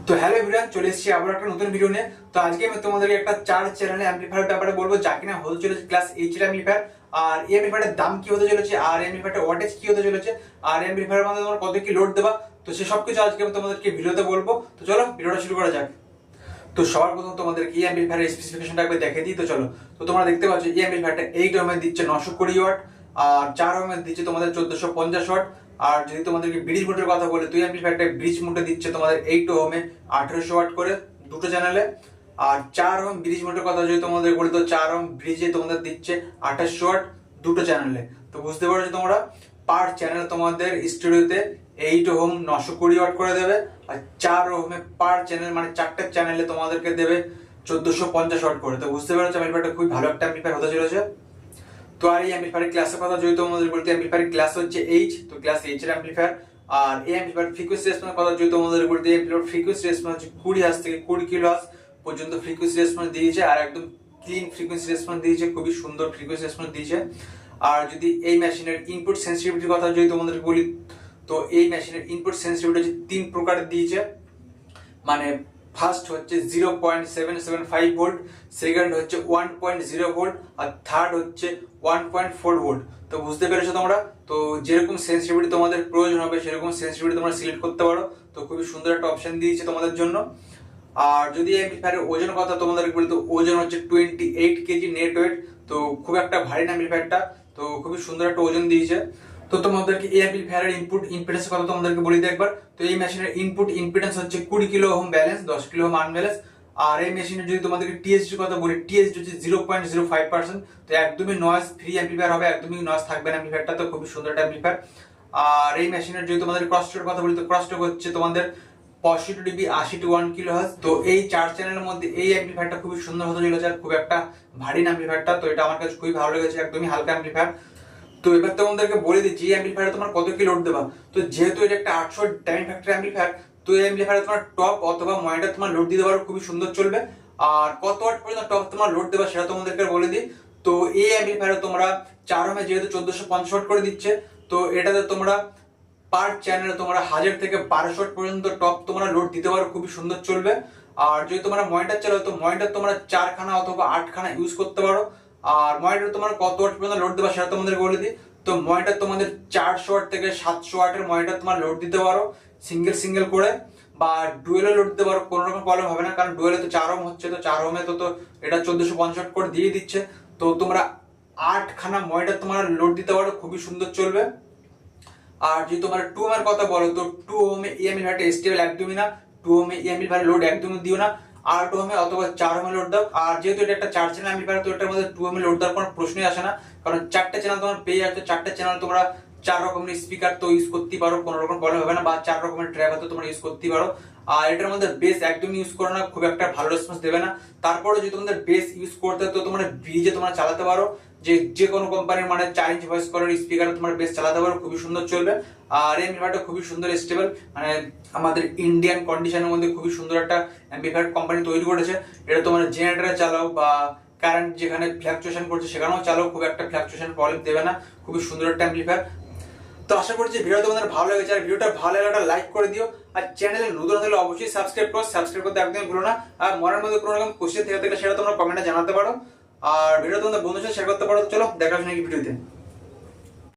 তো hello everyone, চলে এসেছি আবার একটা নতুন ভিডিও নিয়ে। তো আজকে আমি তোমাদেরকে একটা 4 চ্যানেলে অ্যাম্পলিফায়ার ব্যাপারে বলবো, যা কিনা হতে চলেছে ক্লাস এইচ এর অ্যাম্পলিফায়ার। আর এই অ্যাম্পলিফায়ারের দাম কি হতে চলেছে, আর এই অ্যাম্পলিফায়ারের ওয়াটেজ কি হতে চলেছে, আর এই অ্যাম্পলিফায়ারের মধ্যে তোমরা কত কি লোড দেবা, তো সে সবকিছু আজকে আমি তোমাদেরকে ভিডিওতে বলবো। তো চলো ভিডিওটা শুরু করা যাক। তো সবার প্রথম তোমাদেরকে এই অ্যাম্পলিফায়ারের স্পেসিফিকেশনটা একবার দেখে দিই। তো চলো, তো তোমরা দেখতে পাচ্ছ এই অ্যাম্পলিফায়ারটা 8 ওহম এর দিচ্ছে 920 ওয়াট, আর 4 ওহম এর দিচ্ছে তোমাদের 1450 ওয়াট। আর যদি তোমাদেরকে ব্রিজ মোডের কথা বলে, তো এই অ্যাম্পলিফায়ারটা ব্রিজ মোডে দিচ্ছে তোমাদের 8 ওহমে 1800 ওয়াট করে দুটো চ্যানেলে। আর 4 ওহম ব্রিজ মোডের কথা যদি তোমাদের বলি, তো 4 ওহম ব্রিজে তোমাদের দিচ্ছে 2800 ওয়াট দুটো চ্যানেলে। তো বুঝতে পারছো তোমরা, পার চ্যানেল তোমাদের স্টুডিওতে 8 ওহম 920 ওয়াট করে দেবে, আর 4 ওহমে পার চ্যানেল মানে চারটে চ্যানেলে তোমাদেরকে দেবে 1450 ওয়াট করে। তো বুঝতে পারছো অ্যাম্পলিফায়ারটা খুবই ভালো একটা অ্যাম্পলিফায়ার হতে চলেছে। তো আর এই অ্যাম্পলিফায়ারের ক্লাসের কথা যদি তোমাদের বলতে, অ্যাম্পলিফায়ারের ক্লাস হচ্ছে এইচ, তো ক্লাস এইচ এর অ্যাম্পলিফায়ার। আর এই অ্যাম্পলিফায়ার ফ্রিকোয়েন্সি রেসপন্সের কথা যদি তোমাদের বলতে, অ্যাম্পলিফায়ার ফ্রিকোয়েন্সি রেসপন্স হচ্ছে 20 হার্জ থেকে 20 কিলো হার্জ পর্যন্ত ফ্রিকোয়েন্সি রেসপন্স দিয়েছে, আর একদম ক্লিন ফ্রিকোয়েন্সি রেসপন্স দিয়েছে, খুবই সুন্দর ফ্রিকোয়েন্সি রেসপন্স দিয়েছে। আর যদি এই মেশিনের ইনপুট সেন্সিটিভিটির কথা যদি তোমাদের বলি, তো এই মেশিনের ইনপুট সেন্সিটিভিটি হচ্ছে 3 প্রকার দিয়েছে। মানে ফার্স্ট হচ্ছে 0.775 ভোল্ট, সেকেন্ড হচ্ছে 1.0 ভোল্ট, আর থার্ড হচ্ছে 1.4 ভোল্ট। তো বুঝতে পেরেছো তোমরা, তো যেরকম সেন্সিটিভিটি তোমাদের প্রয়োজন হবে সেরকম সেন্সিটিভিটি তোমরা সিলেক্ট করতে পারো। তো খুবই সুন্দর একটা অপশন দিয়েছে তোমাদের জন্য। আর যদি অ্যাম্পলিফায়ারের ওজন কথা তোমাদের বলি, তো ওজন হচ্ছে 28 কেজি নেট ওয়েট, তো খুব একটা ভারী না অ্যাম্পলিফায়ারটা, তো খুবই সুন্দর একটা ওজন দিয়েছে। তো তোমাদেরকে এই অ্যাম্পলিফায়ারের ইনপুট ইম্পিডেন্সের কথা তোমাদেরকে বলি দিই একবার। তো এই মেশিনের ইনপুট ইম্পিডেন্স হচ্ছে 20 kilo ohm balance, 10 kilo ohm unbalance. আর এই মেশিনের যদি তোমাদেরকে টিএসডির কথা বলি, টিএসডি হচ্ছে 0.05%। তো একদমই নয়েজ ফ্রি অ্যাম্পলিফায়ার হবে, একদমই নয়েজ থাকবে না অ্যাম্পলিফায়ারটা। তো খুবই সুন্দর একটা অ্যাম্পলিফায়ার। আর এই মেশিনের যদি তোমাদের ক্রসস্টকের কথা বলি, তো ক্রসস্টক হচ্ছে তোমাদের 65 ডিবি 80 টু 1 কিলো হার্জ। তো এই 4 চ্যানেলের মধ্যে এই অ্যাম্পলিফায়ারটা খুবই সুন্দর হতে চলেছে, আর খুব একটা ভারী না অ্যাম্পলিফায়ারটা। তো এটা আমার কাছে খুবই ভালো লেগেছে, একদমই হালকা অ্যাম্পলিফায়ার। তো এবার তোমাদেরকে বলে দিচ্ছি এই অ্যাম্পলিফায়ারে তোমার কত কি লোড দেবা। তো যেহেতু এটা একটা 800 টাইম ফ্যাক্টর অ্যাম্পলিফায়ার, তো এই অ্যাম্পলিফায়ারে তোমার টপ অথবা মনিটর তোমার লোড দিতে পারো, খুবই সুন্দর চলবে। আর কত ওয়াট পর্যন্ত টপ তোমার লোড দেবা সেটা তোমাদেরকে বলে দিই। তো এই অ্যাম্পলিফায়ারে তোমরা 4 ওহমে যেহেতু 1450 ওয়াট করে দিচ্ছে, তো এটাতে তোমরা পার চ্যানেলে তোমরা 1000 থেকে 1200 ওয়াট পর্যন্ত টপ তোমরা লোড দিতে পারো, খুবই সুন্দর চলবে। আর যদি তোমরা মনিটর চালাও, তো মনিটর তোমরা 4 খানা অথবা 8 খানা ইউজ করতে পারো। আর মনিটর তোমরা কত ওয়াট পর্যন্ত লোড দেবা সেটা তোমাদের বলে দিই। তো মনিটর তোমাদের 400 ওয়াট থেকে 700 ওয়াটের মনিটর তোমার লোড দিতে পারো সিঙ্গেল সিঙ্গেল করে, বা ডুয়েলে লোড দিতে পারো, কোনো রকম প্রবলেম হবে না। কারণ ডুয়েলে তো 4 ওহম হচ্ছে, তো 4 ওহমে তো এটা 1450 ওয়াট করে দিয়ে দিচ্ছে। তো তোমরা 8 খানা মনিটর তোমার লোড দিতে পারো, খুবই সুন্দর চলবে। আর যদি তোমার 2 ওহমের কথা বলো, তো 2 ওহমে এই অ্যাম্পলিফায়ারটা স্টেবল একদমই না। 2 ওহমে এই অ্যাম্পলিফায়ার লোড একদমই দিও না, 8 ওহমে অথবা 4 ওহমে লোড দাও। আর যেহেতু এটা একটা 4 চ্যানেল অ্যাম্পলিফায়ার, তো এটার মধ্যে 2 ওহমে লোড দেওয়ার কোনো প্রশ্নই আসে না। কারণ 4টে চ্যানেল তোমার পেয়ে যাচ্ছে, 4টে চ্যানেল তোমরা 4 রকমের স্পিকার তো ইউজ করতেই পারো, কোনো রকম প্রবলেম হবে না। বা 4 রকমের ট্র্যাক তো তোমরা ইউজ করতেই পারো। আর এটার মধ্যে বেস একদম ইউজ করো না, খুব একটা ভালো রেসপন্স দেবে না। তারপরে যদি তোমাদের বেস ইউজ করতে, তো তোমরা ব্রিজে তোমরা চালাতে পারো, যে কোনো কোম্পানির মানে 4 ইঞ্চি ভয়েস করার স্পিকার তোমার বেস চালাতে পারো, খুবই সুন্দর চলবে। আর এই অ্যাম্পলিফায়ারটা খুবই সুন্দর স্টেবল, মানে আমাদের ইন্ডিয়ান কন্ডিশনের মধ্যে খুবই সুন্দর একটা অ্যাম্পলিফায়ার কোম্পানি তৈরি করেছে। এটা তোমার জেনারেটরে চালাও বা কারেন্ট যেখানে ফ্ল্যাকচুয়েশন করছে সেখানেও চালাও, খুব একটা ফ্ল্যাকচুয়েশন প্রবলেম দেবে না, খুবই সুন্দর একটা অ্যাম্পলিফায়ার। তো আশা করছি ভিডিও তোমাদের ভালো লেগেছে, আর ভিডিওটা ভালো লাগলে লাইক করে দিও। আর চ্যানেলে নতুন হলে অবশ্যই সাবস্ক্রাইব করো, সাবস্ক্রাইব করতে একদমই ভুলো না। আর মনের মধ্যে কোনো রকম কোশ্চেন থেকে থাকলে সেটা তোমরা কমেন্টে জানাতে পারো, আর ভিডিও তোমাদের বন্ধুদের সাথে শেয়ার করতে পারো। চলো দেখা হচ্ছে নাকি ভিডিওতে।